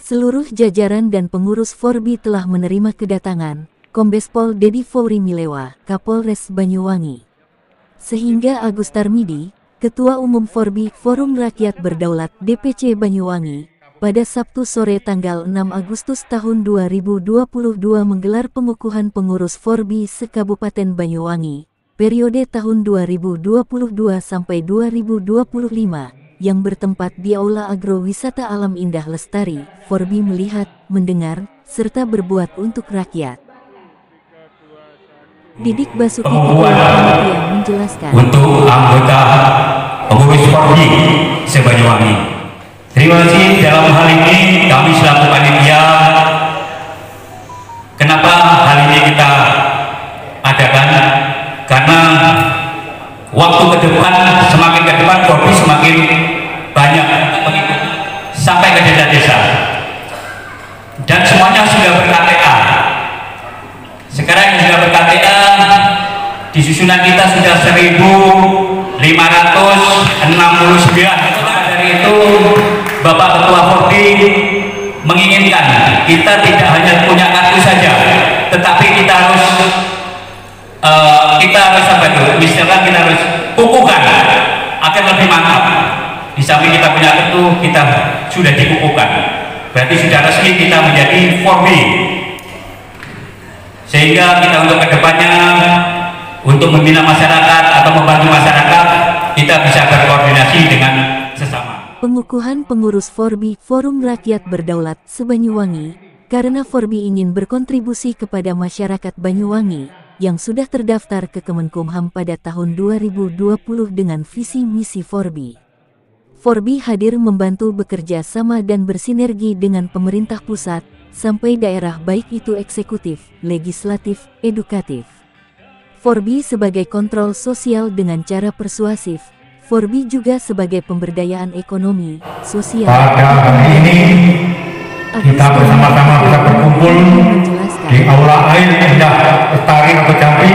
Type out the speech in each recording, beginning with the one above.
Seluruh jajaran dan pengurus Forbi telah menerima kedatangan Kombes Pol Dedi Fourie Milewa, Kapolres Banyuwangi. Sehingga Agus Tarmidi, Ketua Umum Forbi Forum Rakyat Berdaulat DPC Banyuwangi, pada Sabtu sore tanggal 6 Agustus tahun 2022 menggelar pengukuhan pengurus Forbi se-Kabupaten Banyuwangi, periode tahun 2022 sampai 2025. Yang bertempat di Aula Agrowisata Alam Indah Lestari. Forbi melihat, mendengar, serta berbuat untuk rakyat. Didik Basuki Ketua Panitia menjelaskan. Untuk anggota pengurus Forbi se-Banyuwangi, terima kasih dalam hal ini kami selaku panitia. Kenapa hal ini kita adakan? Karena waktu ke depan, semakin ke depan Forbi semakin banyak mengikuti sampai ke desa-desa, dan semuanya sudah ber-KTA. Sekarang yang sudah ber-KTA di susunan kita sudah 1.569. Dari itu Bapak Ketua Forbi menginginkan kita tidak hanya punya kartu saja, tetapi kita harus apa itu? Misalkan kita harus kukuhkan agar lebih mantap. Di samping kita punya kartu, kita sudah dikukuhkan. Berarti sudah resmi kita menjadi Forbi. Sehingga kita untuk kedepannya, untuk membina masyarakat atau membantu masyarakat, kita bisa berkoordinasi dengan sesama. Pengukuhan pengurus Forbi Forum Rakyat Berdaulat se-Banyuwangi, karena Forbi ingin berkontribusi kepada masyarakat Banyuwangi yang sudah terdaftar ke Kemenkumham pada tahun 2020 dengan visi misi Forbi. Forbi hadir membantu bekerja sama dan bersinergi dengan pemerintah pusat sampai daerah, baik itu eksekutif, legislatif, edukatif. Forbi sebagai kontrol sosial dengan cara persuasif. Forbi juga sebagai pemberdayaan ekonomi, sosial. Pada hari ini kita bersama-sama bisa berkumpul di Aula Air Indah Lestari atau Jambi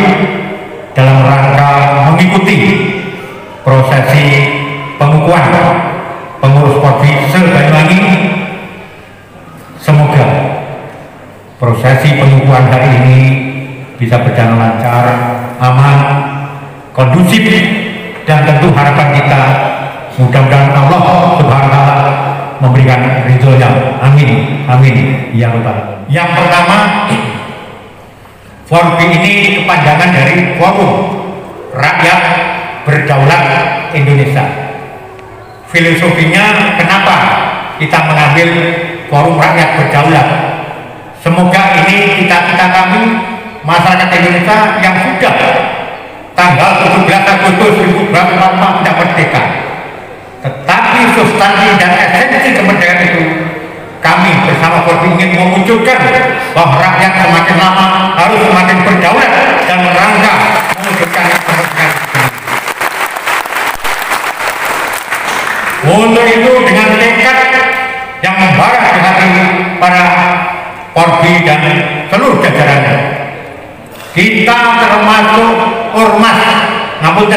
dalam rangka mengikuti prosesi pengukuhan pengurus Forbi se-Banyuwangi. Semoga prosesi pengukuhan hari ini bisa berjalan lancar, aman, kondusif, dan tentu harapan kita mudah-mudahan Allah Subhanahu wa Ta'ala memberikan ridhonya. Amin, amin ya rabbal. Yang pertama, Forbi ini kepanjangan dari Forum Rakyat Berdaulat Indonesia. Filosofinya kenapa kita mengambil Forum Rakyat Berdaulat? Semoga ini cita-cita kami masyarakat Indonesia yang sudah tanggal 17 Agustus 1945 tidak merdeka. Tetapi substansi dan esensi kemerdekaan itu kami bersama Forbi ingin mewujudkan bahwa rakyat semakin lama harus semakin berdaulat dan merangkak mewujudkan kemerdekaan. Untuk itu dengan tekad yang membara di hati para Forbi dan seluruh jajarannya, kita termasuk ormas. Namun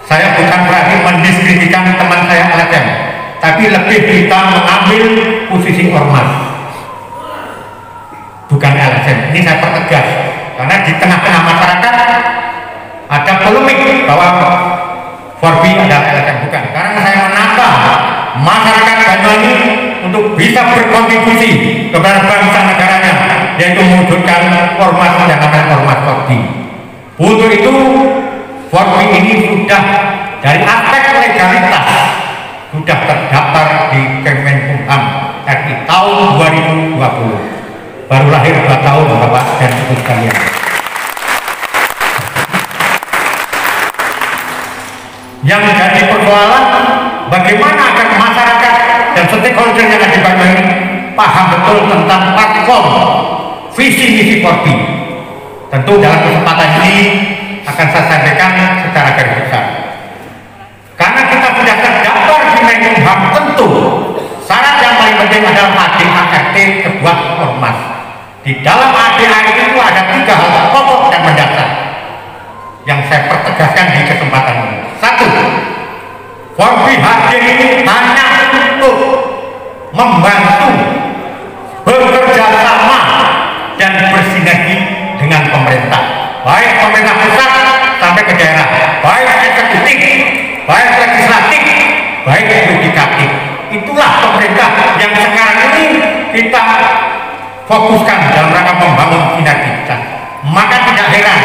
saya bukan berarti mendiskreditkan teman saya LSM, tapi lebih kita mengambil posisi ormas, bukan LSM. Ini saya pertegas karena di tengah-tengah masyarakat ada polemik bahwa Forbi adalah LSM. Bukan, karena saya menata masyarakat Banyuwangi untuk bisa berkontribusi kepada bangsa negaranya, yaitu mewujudkan ormas yang akan ormas Forbi. Untuk itu Forbi ini sudah dari aspek legalitas sudah terdaftar di Kemenkumham RI tahun 2020. Baru lahir 2 tahun Bapak dan Ibu sekalian. Yang menjadi persoalan bagaimana agar masyarakat dan stakeholder yang ada di Banyuwangi paham betul tentang platform visi misi Forbi. Tentu dalam kesempatan ini akan saya sampaikan secara garis besar. Karena kita sudah terdaftar di Kemenkumham, tentu syarat yang paling penting adalah ADART sebuah ormas. Di dalam ADART itu ada 3 hal pokok dan mendasar yang saya pertegaskan di kesempatan ini. 1, Forbi hadir ini hanya untuk membantu pemerintah, baik pemerintah pusat sampai ke daerah, baik eksekutif, baik legislatif, baik yudikatif. Itulah pemerintah yang sekarang ini kita fokuskan dalam rangka membangun sinergitas. Maka tidak heran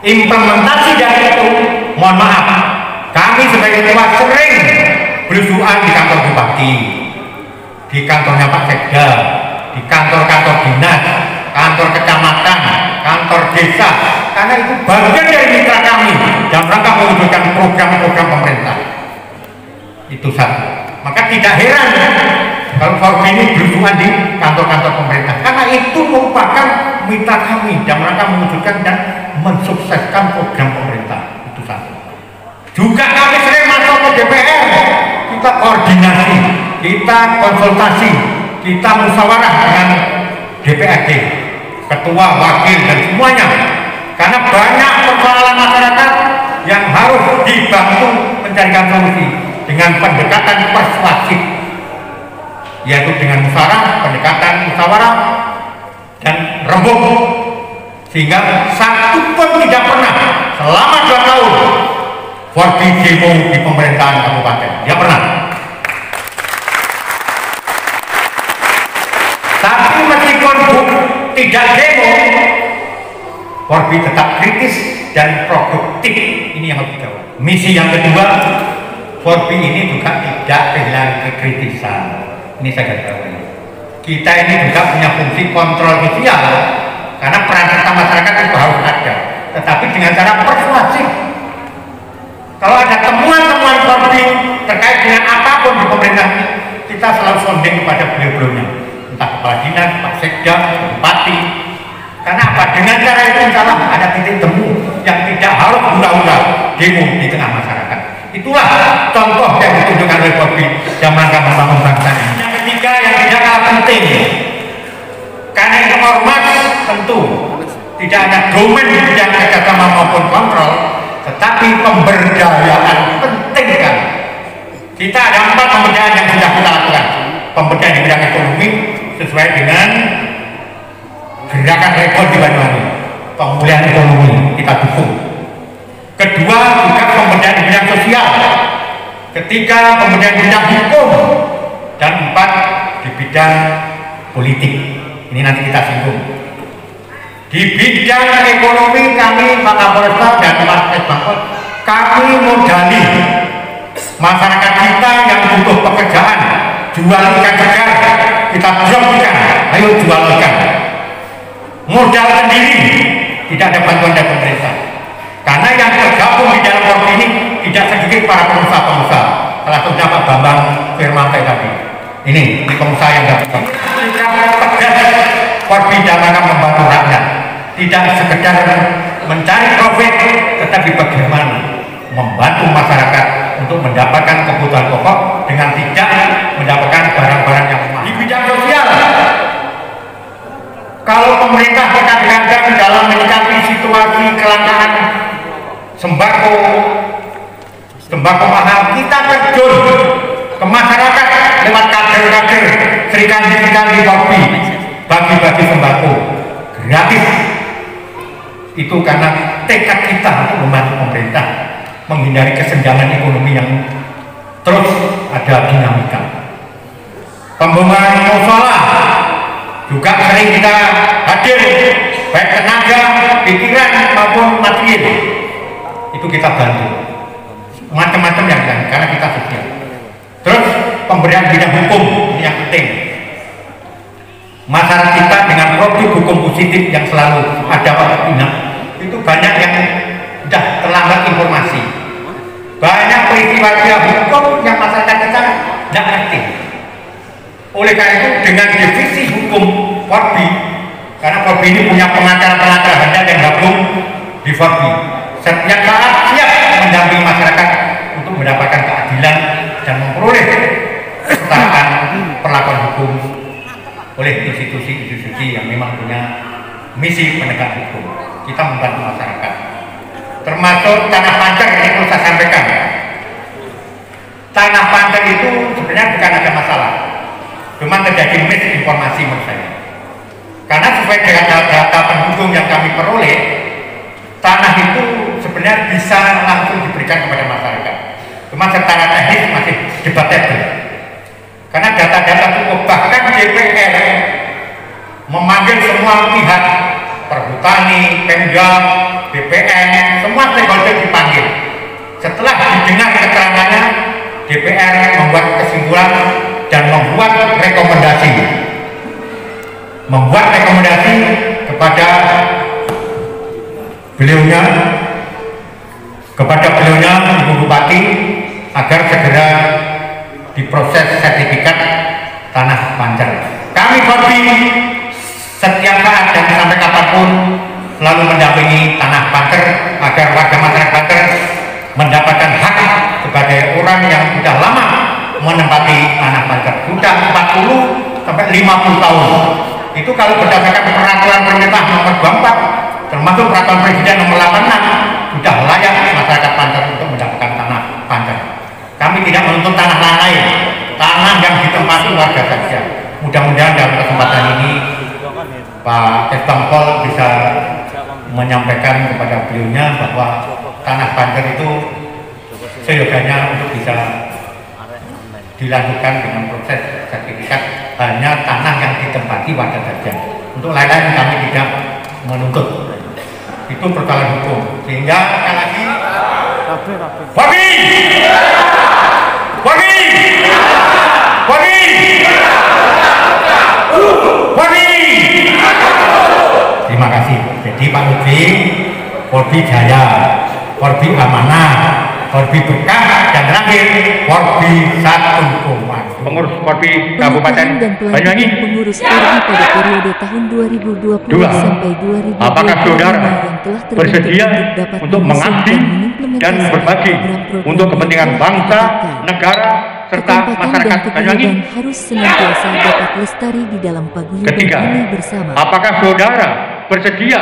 implementasi dari itu, mohon maaf, kami sebagai ketua sering berusuhan di kantor bupati, di kantornya Pak Sekda, di kantor-kantor dinas, kantor kecamatan, kantor desa, karena itu bagian dari mitra kami dalam rangka mewujudkan program-program pemerintah. Itu satu. Maka tidak heran kalau Forbi ini berusuhan di kantor-kantor pemerintah, karena itu merupakan mitra kami dalam rangka mewujudkan dan mensukseskan program pemerintah. Itu satu. Juga kami sering masuk ke DPR, kita koordinasi, kita konsultasi, kita musyawarah dengan DPRD, ketua, wakil, dan semuanya, karena banyak persoalan masyarakat yang harus dibantu mencarikan solusi dengan pendekatan persuasif, yaitu dengan musyawarah, pendekatan musyawarah dan rembuk, sehingga satu pun tidak pernah selama 2 tahun Forbi demo di pemerintahan kabupaten, tidak pernah. Tapi meskipun tidak demo, Forbi tetap kritis dan produktif. Ini yang harus dijawab. Misi yang kedua, Forbi ini juga tidak kehilangan kekritisan. Ini saya katakan. Kita ini juga punya fungsi kontrol sosial, karena peran serta masyarakat itu harus ada, tetapi dengan cara persuasif. Kalau ada temuan-temuan Forbi terkait dengan apapun di pemerintah, kita selalu sonding kepada beliau-beliaunya, entah kepala dinas, Pak Sekda, bupati. Karena apa? Dengan cara itu insya Allah ada titik temu yang tidak harus hura-hura demo di tengah masyarakat. Itulah contoh yang ditunjukkan oleh Forbi dalam rangka membangun bangsa ini. Yang ketiga yang tidak kalah penting, karena itu ormas tentu tidak ada domain di bidang kerjasama maupun kontrol, tetapi pemberdayaan penting kan. Kita ada 4 pemberdayaan yang sudah kita lakukan. Pemberdayaan di bidang ekonomi sesuai dengan gerakan rekor di Banyuwangi, pemulihan ekonomi kita dukung. Kedua juga pemberdayaan di bidang sosial. Ketiga pemberdayaan di bidang hukum, dan 4 di bidang politik. Ini nanti kita singgung. Di bidang ekonomi kami Pak Kapolresta dan Pak Esbangkot, kami modali masyarakat kita yang butuh pekerjaan, jual ikan segar, kita drop ikan, ayo jual ikan. Modal sendiri, tidak ada bantuan dari pemerintah. Karena yang tergabung di dalam Forbi ini tidak sedikit para pengusaha-pengusaha. Salah satunya Pak Bambang Firmansyah tadi. Ini pengusaha yang dapat. Tegas Forbi dalam rangka membantu rakyat. Tidak sekedar mencari profit, tetapi bagaimana membantu masyarakat untuk mendapatkan kebutuhan pokok dengan tidak mendapatkan barang-barang yang mahal. Di bidang sosial, kalau pemerintah kadang-kadang dalam menyikapi situasi kelangkaan sembako mahal, kita terjun ke masyarakat lewat kader-kader Sri-Kandi Forbi, bagi-bagi sembako gratis. Itu karena tekad kita untuk membantu pemerintah menghindari kesenjangan ekonomi yang terus ada dinamika. Pembangunan musola juga sering kita hadir, baik tenaga, pikiran maupun material. Itu kita bantu macam-macam yang lain, karena kita sosial. Terus pemberian bidang hukum, ini yang penting. Masyarakat kita dengan produk hukum positif yang selalu ada pada pihak, itu banyak yang sudah terlambat informasi. Banyak peristiwa hukum yang masyarakat kita tidak ngerti. Oleh karena itu dengan divisi hukum Forbi, karena Forbi ini punya pengacara-pengacara handal yang gabung di Forbi, setiap saat siap mendampingi masyarakat untuk mendapatkan keadilan dan memperoleh kesetaraan perlakuan hukum oleh institusi-institusi yang memang punya misi penegak hukum. Kita membantu masyarakat, termasuk tanah pancar. Ini perlu saya sampaikan, tanah pancar itu sebenarnya bukan ada masalah, cuma terjadi misinformasi menurut saya. Karena sesuai dengan data pendukung yang kami peroleh, tanah itu sebenarnya bisa langsung diberikan kepada masyarakat. Cuma secara teknis masih debatable. Karena data-data cukup, bahkan DPR memanggil semua pihak, Perhutani, Pemda, BPN, semua stakeholder dipanggil. Setelah didengar keterangannya, DPR membuat kesimpulan dan membuat rekomendasi kepada beliaunya Ibu Bupati agar segera diproses sertifikat tanah Pancer. Kami Forbi setiap saat dan sampai kapanpun selalu mendampingi tanah Pancer agar warga masyarakat Pancer mendapatkan hak sebagai orang yang sudah lama menempati tanah Pancer, sudah 40 sampai 50 tahun. Itu kalau berdasarkan peraturan pemerintah nomor 24 termasuk peraturan presiden nomor 86 sudah layak masyarakat Pancer untuk mendapatkan tanah Pancer. Kami tidak menuntut tanah lain, tanah yang ditempati warga saja. Mudah-mudahan dalam kesempatan ini Pak Pol bisa menyampaikan kepada beliaunya bahwa tanah Pancer itu seyogianya untuk bisa dilakukan dengan proses sertifikat, hanya tanah yang ditempati warga saja. Untuk lain-lain kami tidak menuntut. Itu persoalan hukum. Sehingga sekali lagi Forbi! Terima kasih. Jadi Pak Lutfi, Forbi Jaya, Forbi Amanah, Forbi Berkah, dan terakhir Forbi Satu Kuman. Pengurus Forbi Kabupaten Banyuwangi. Pengurus Forbi pada periode tahun 2020 sampai 2025 apakah saudara yang telah bersedia untuk mengabdi dan berbagi untuk kepentingan bangsa, negara, serta masyarakat Banyuwangi? Harus senantiasa dapat lestari di dalam paguyuban Ketiga, ini bersama. apakah saudara bersedia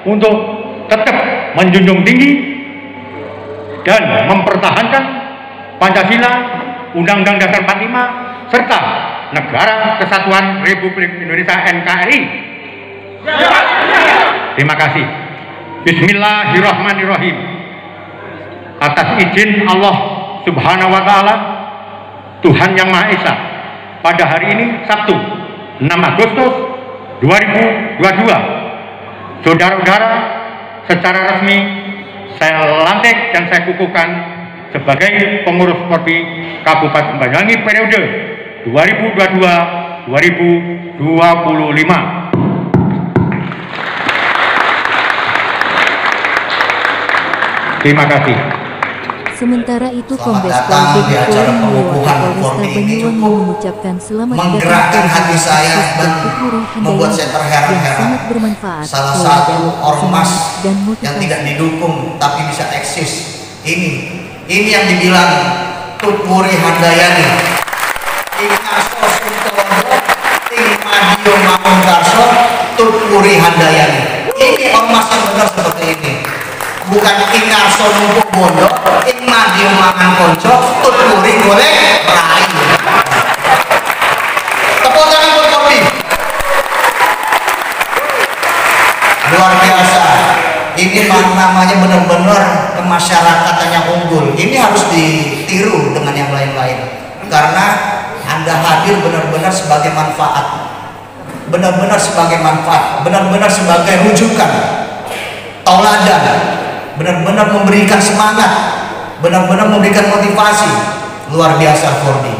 untuk tetap menjunjung tinggi dan mempertahankan Pancasila, Undang-Undang Dasar 45, serta Negara Kesatuan Republik Indonesia NKRI? Terima kasih. Bismillahirrahmanirrahim. Atas izin Allah Subhanahu wa Ta'ala, Tuhan Yang Maha Esa, pada hari ini Sabtu 6 Agustus 2022, saudara-saudara, secara resmi saya lantik dan saya kukuhkan sebagai pengurus Forbi Kabupaten Banyuwangi periode 2022-2025. Terima kasih. Sementara itu Kombes Pol datang di acara Dedi pengukuhan Forbi ini Banyuwangi cukup mengucapkan selamat menggerakkan hati saya dan membuat saya terheran-heran. Salah satu ormas yang tidak didukung tapi bisa eksis. Ini yang dibilang Tutpuri Handayani, ini Aso Suntowo, ini Madio Mangunkarso, Tutpuri Handayani. Ini ormas yang benar seperti ini. Bukan Ingarso Numpuk Bondo, Ing Madio Mangan Konco, Tutpuri Golek Rai. Tepuk tangan buat Forbi. Luar biasa. Ini namanya benar-benar kemasyarakatan yang unggul. Ini harus ditiru dengan yang lain-lain. Karena Anda hadir benar-benar sebagai manfaat. Benar-benar sebagai manfaat. Benar-benar sebagai rujukan. Tauladan. Benar-benar memberikan semangat. Benar-benar memberikan motivasi. Luar biasa Forbi.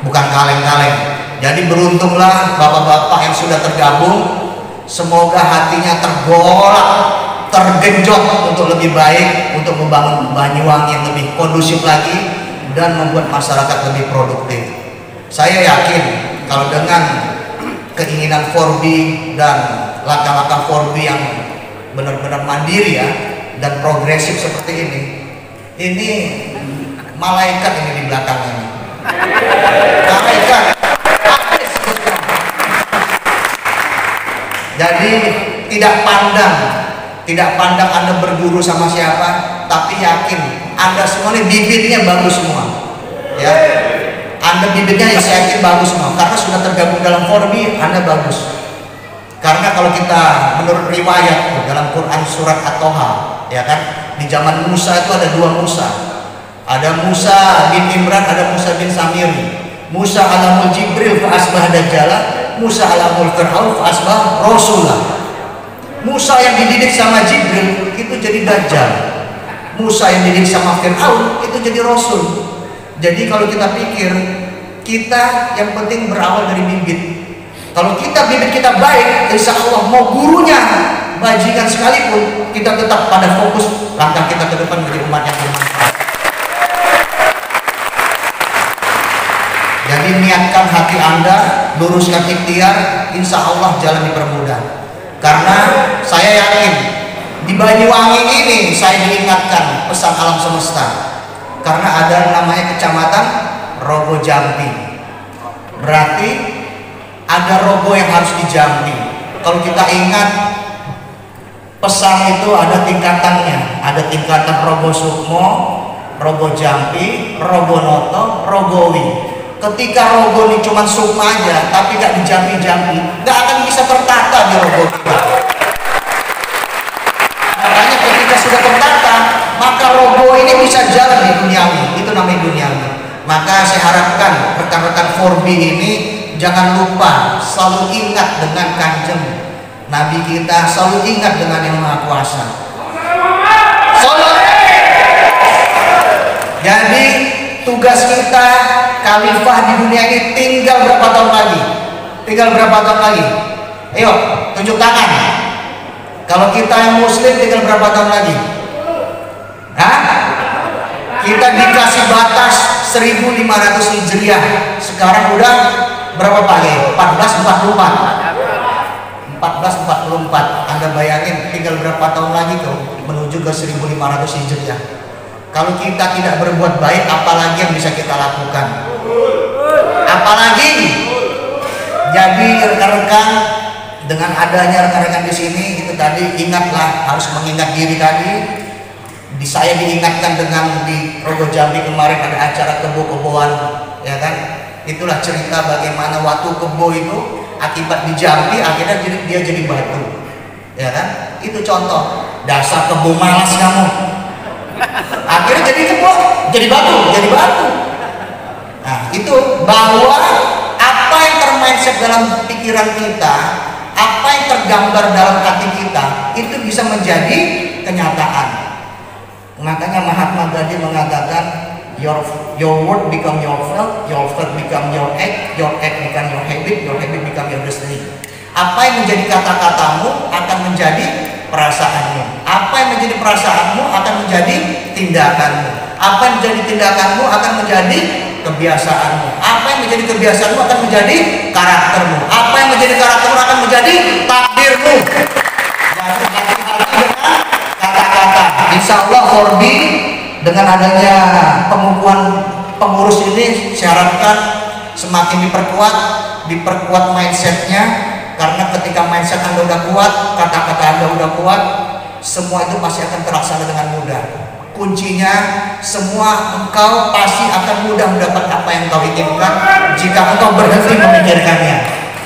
Bukan kaleng-kaleng. Jadi beruntunglah bapak-bapak yang sudah tergabung. Semoga hatinya tergolak, tergenjot untuk lebih baik, untuk membangun Banyuwangi yang lebih kondusif lagi dan membuat masyarakat lebih produktif. Saya yakin kalau dengan keinginan Forbi dan langkah-langkah Forbi yang benar-benar mandiri ya dan progresif seperti ini malaikat ini di belakangnya. Malaikat. Jadi tidak pandang Anda berguru sama siapa, tapi yakin Anda semua ini bibitnya bagus semua. Ya, Anda bibitnya ya saya yakin bagus semua, karena sudah tergabung dalam Forbi, Anda bagus. Karena kalau kita menurut riwayat dalam Quran surat At-Toha, ya kan, di zaman Musa itu ada dua Musa. Ada Musa bin Imran, ada Musa bin Samiri. Musa alamul Jibril fa asbah dajjala, Musa alamul Fir'aun fa asbah rasulah. Musa yang dididik sama Jibril itu jadi dajjal. Musa yang dididik sama Fir'aun itu jadi rasul. Jadi kalau kita pikir, kita yang penting berawal dari bibit. Kalau bibit kita baik, insya Allah mau gurunya bajingan sekalipun, kita tetap pada fokus langkah kita ke depan menjadi umat yang bermanfaat. Jadi niatkan hati Anda, luruskan ikhtiar, insya Allah jalan dipermudah. Karena saya yakin di Banyuwangi ini saya diingatkan pesan alam semesta. Karena ada namanya kecamatan Rogo Jambi. Berarti ada rogo yang harus dijambi. Kalau kita ingat pesan itu ada tingkatannya. Ada tingkatan Rogo Sukmo, Rogo Jambi, Rogo Noto, Rogowi. Ketika rogo ini cuma sukma aja, tapi gak dijambi-jambi, gak akan bisa tertata di rogo kita. Makanya ketika sudah tertata, maka rogo ini bisa jalan di duniawi. Itu namanya duniawi. Maka saya harapkan rekan-rekan 4B ini jangan lupa selalu ingat dengan Kanjeng Nabi kita, selalu ingat dengan Yang Maha Kuasa. Jadi tugas kita khalifah di dunia ini tinggal berapa tahun lagi? Tinggal berapa tahun lagi? Ayo, tunjuk tangan. Kalau kita yang muslim tinggal berapa tahun lagi? Hah? Kita dikasih batas 1500 Hijriah. Sekarang udah berapa Pak? 1444. Anda bayangin tinggal berapa tahun lagi tuh menuju ke 1500 Hijriah. Kalau kita tidak berbuat baik, apalagi yang bisa kita lakukan? Apalagi? Jadi rekan-rekan, dengan adanya rekan-rekan di sini, itu tadi ingatlah, harus mengingat diri tadi. Saya diingatkan dengan di Rogo Jambi kemarin ada acara kebo-keboan, ya kan? Itulah cerita bagaimana waktu kebo itu akibat di Jambi akhirnya dia jadi batu, ya kan? Itu contoh. Dasar kebo malas kamu. Akhirnya jadi kebo, jadi batu. Nah, itu bahwa apa yang termindset dalam pikiran kita, apa yang tergambar dalam hati kita, itu bisa menjadi kenyataan. Makanya Mahatma Gandhi mengatakan your word become your felt become your act become your habit become your destiny. Apa yang menjadi kata-katamu akan menjadi perasaanmu. Apa yang menjadi perasaanmu akan menjadi tindakanmu. Apa yang menjadi tindakanmu akan menjadi kebiasaanmu. Apa yang menjadi kebiasaanmu akan menjadi karaktermu. Apa yang menjadi karaktermu akan menjadi takdirmu. Jadi hati-hati dengan kata-kata. Insya Allah 4B dengan adanya pengukuhan pengurus ini, saya harapkan semakin diperkuat mindsetnya. Karena ketika mindset Anda udah kuat, kata-kata Anda udah kuat, semua itu pasti akan terlaksana dengan mudah. Kuncinya, semua engkau pasti akan mudah mendapat apa yang engkau inginkan jika engkau berhenti memikirkannya.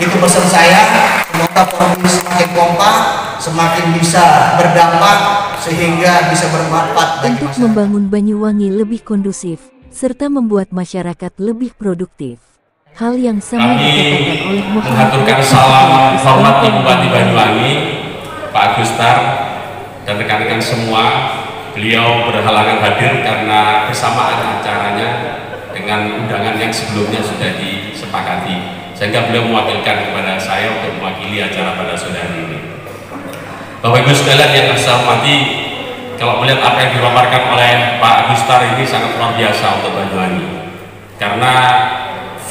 Itu pesan saya. Semoga 4B semakin kompak, semakin bisa berdampak, sehingga bisa bermanfaat bagi untuk masyarakat. membangun Banyuwangi lebih kondusif, serta membuat masyarakat lebih produktif. Hal yang sama dikatakan oleh mengaturkan salam hormat Ibu Bupati Banyuwangi, Pak Agustar, dan rekan-rekan semua. Beliau berhalangan hadir karena bersamaan acaranya dengan undangan yang sebelumnya sudah disepakati, sehingga beliau mewakilkan kepada saya untuk mewakili acara pada sore hari ini. Bapak Ibu sekalian yang saya hormati, kalau melihat apa yang dipaparkan oleh Pak Agustar ini sangat luar biasa untuk Banyuwangi. Karena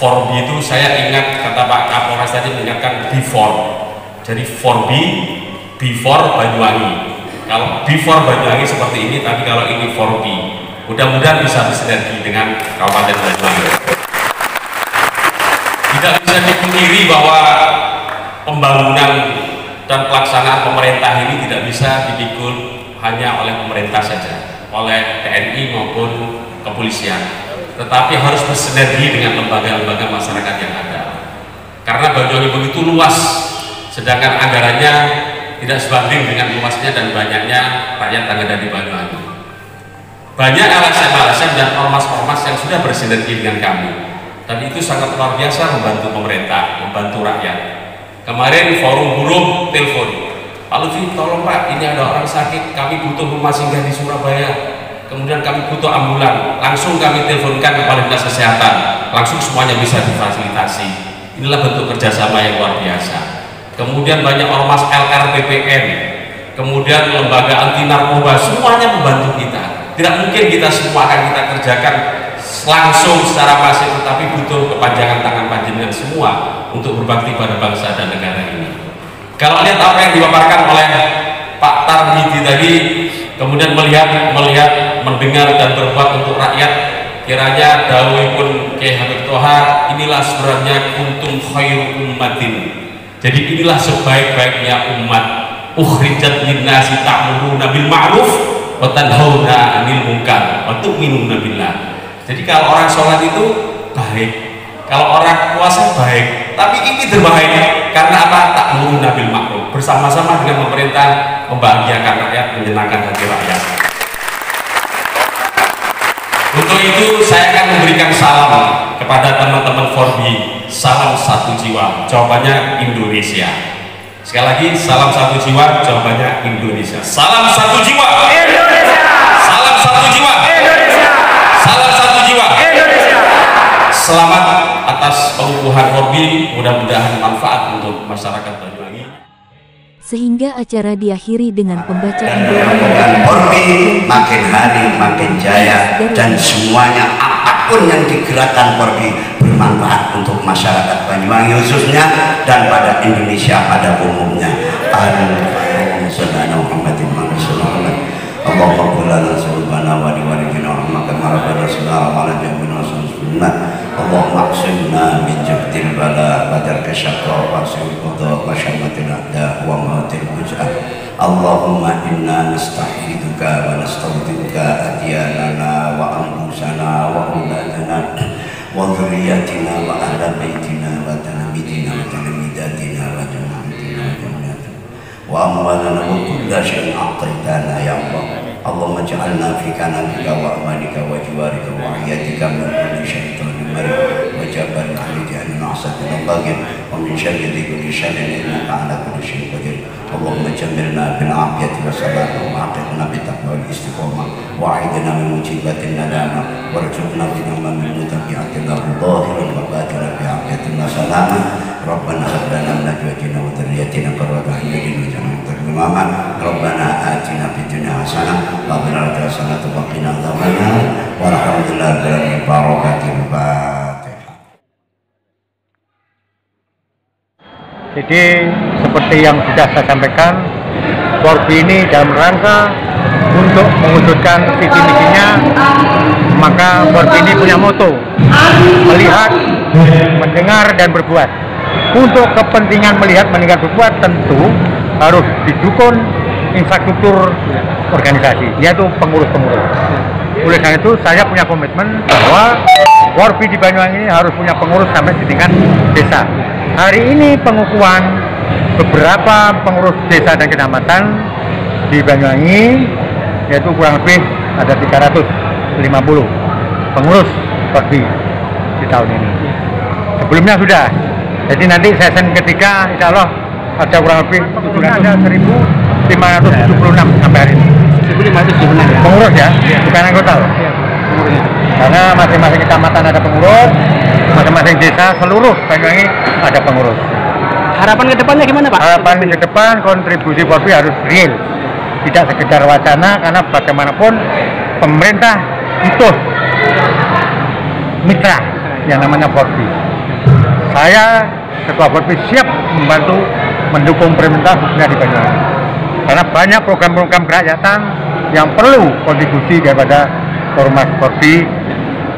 4B itu saya ingat kata Pak Kapolres tadi mengingatkan before. Jadi 4B, before Banyuwangi. Kalau before Banyuwangi seperti ini, tapi kalau ini 4B, mudah-mudahan bisa bersinergi dengan Kabupaten Banyuwangi. Tidak bisa dipungkiri bahwa pembangunan dan pelaksanaan pemerintah ini tidak bisa dipikul hanya oleh pemerintah saja, oleh TNI maupun kepolisian, tetapi harus bersinergi dengan lembaga-lembaga masyarakat yang ada. Karena Banyuwangi begitu luas sedangkan anggarannya tidak sebanding dengan luasnya dan banyaknya rakyat yang ada di Banyuwangi. Banyak LSM-LSM dan ormas-ormas yang sudah bersinergi dengan kami, dan itu sangat luar biasa membantu pemerintah, membantu rakyat. Kemarin forum buruh telepon, Pak Lutfi, tolong Pak, ini ada orang sakit, kami butuh rumah singgah di Surabaya, kemudian kami butuh ambulan, langsung kami teleponkan kepada dinas kesehatan, langsung semuanya bisa difasilitasi. Inilah bentuk kerjasama yang luar biasa. Kemudian banyak ormas LRPPN, kemudian lembaga anti narkoba, semuanya membantu kita. Tidak mungkin kita semua akan kita kerjakan langsung secara masif, tetapi butuh kepanjangan tangan panjenengan semua untuk berbakti pada bangsa dan negara ini. Kalau lihat apa yang dipaparkan oleh Pak Tarmidi tadi, kemudian melihat, mendengar dan berbuat untuk rakyat, kiranya dawuhipun Kyai Habib Thoha, inilah sebenarnya kuntum khairu ummatin. Jadi inilah sebaik-baiknya umat, ukhrijat linnasi ta'muruna bil ma'ruf wa tanhauna 'anil munkar wa tu'minuna billah. Jadi kalau orang sholat itu baik, kalau orang puasa baik, tapi ini terbaik karena apa? Ta'muruna bil ma'ruf, bersama-sama dengan pemerintah membahagiakan rakyat, menyenangkan hati rakyat. Untuk itu saya akan memberikan salam kepada teman-teman Forbi. Salam satu jiwa, jawabannya Indonesia. Sekali lagi, salam satu jiwa, jawabannya Indonesia. Salam satu jiwa Indonesia. Salam satu jiwa Indonesia. Salam satu jiwa Indonesia. Selamat atas pengukuhan Forbi, mudah-mudahan manfaat untuk masyarakat Banyuwangi. Sehingga acara diakhiri dengan pembacaan doa Forbi makin hari makin jaya, dan semuanya apapun yang digerakkan Forbi bermanfaat untuk masyarakat Banyuwangi khususnya dan pada Indonesia pada umumnya. Allahumma shalli ala Muhammadin wa ala Muhammad. Allahumma qul lana subhana wa liwalidina rahmaka marabana sallallahu alaihi wa sallam. Allahumma aqsimna min jabdil bala badal kasyaqqa wa aqsim qadha wa syammatil a'da wa matil hujah. Allahumma inna nasta'hiduka wa nasta'uduka adyanana wa anfusana wa auladana wa dhurriyyatina wa ahla baitina wa tanamidina wa tanamidatina wa jama'atina wa jama'atina wa amwalana wa kulla syai'in a'taitana ya Allah. Allahumma ja'alna fi kanamika wa amanika wa jiwarika wa ahyatika min kulli syai'in marid wa jabal ahliki an na'satina bagin wa min syarri kulli syai'in innaka ala kulli syai'in qadir. Allahumma jammilna bil afiyati wa salam wa aqimna bit taqwa wal istiqamah wa a'idna min mujibatin nadama warzuqna bi min mutabi'atin dhahirin wa batina bi afiyatin wa salama. Rabbana hab lana min azwajina wa dhurriyyatina qurrata a'yunin waj'alna lil muttaqin. Rabbana atina fid dunya hasanah wa fil akhirati hasanah wa qina adzabannar. Walhamdulillahi rabbil alamin. Barakatil Fatihah. Jadi seperti yang sudah saya sampaikan, Forbi ini dalam rangka untuk mewujudkan visi misinya, maka Forbi ini punya moto melihat, mendengar dan berbuat. Untuk kepentingan melihat, mendengar, berbuat tentu harus didukung infrastruktur organisasi, yaitu pengurus-pengurus. Oleh karena itu saya punya komitmen bahwa Forbi di Banyuwangi ini harus punya pengurus sampai di tingkat desa. Hari ini pengukuhan beberapa pengurus desa dan kecamatan di Banyuwangi, yaitu kurang lebih ada 350 pengurus Forbi di tahun ini. Sebelumnya sudah, jadi nanti session ketiga insya Allah ada kurang lebih 1.576 sampai hari ini. 1.576 pengurus ya, bukan anggota loh. Karena masing-masing kecamatan ada pengurus, masing-masing desa seluruh Banyuwangi ada pengurus. Harapan ke depannya gimana Pak? Harapan ke depan kontribusi Forbi harus real, tidak sekedar wacana, karena bagaimanapun pemerintah butuh mitra yang namanya Forbi. Saya Ketua Forbi siap membantu mendukung pemerintah khususnya di Banyuwangi, karena banyak program-program kerakyatan yang perlu kontribusi daripada Ormas Forbi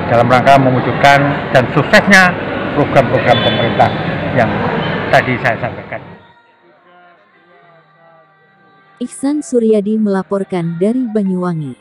dalam rangka mewujudkan dan suksesnya program-program pemerintah yang tadi saya sampaikan. Ihsan Suryadi melaporkan dari Banyuwangi.